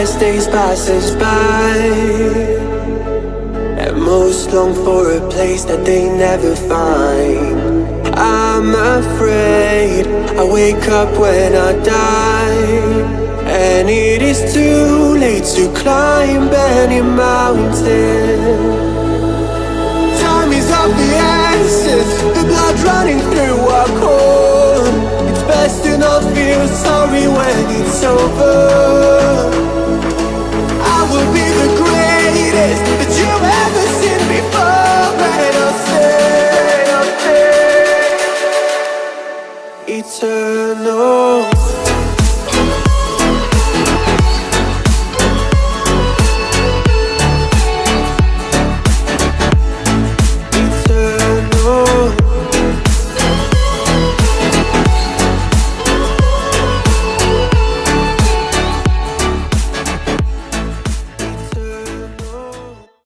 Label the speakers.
Speaker 1: as days passes by, and most long for a place that they never find. I'm afraid I wake up when I die, and it is too late to climb any mountain. Time is of the essence, the blood running through our core. It's best to not feel sorry when it's over.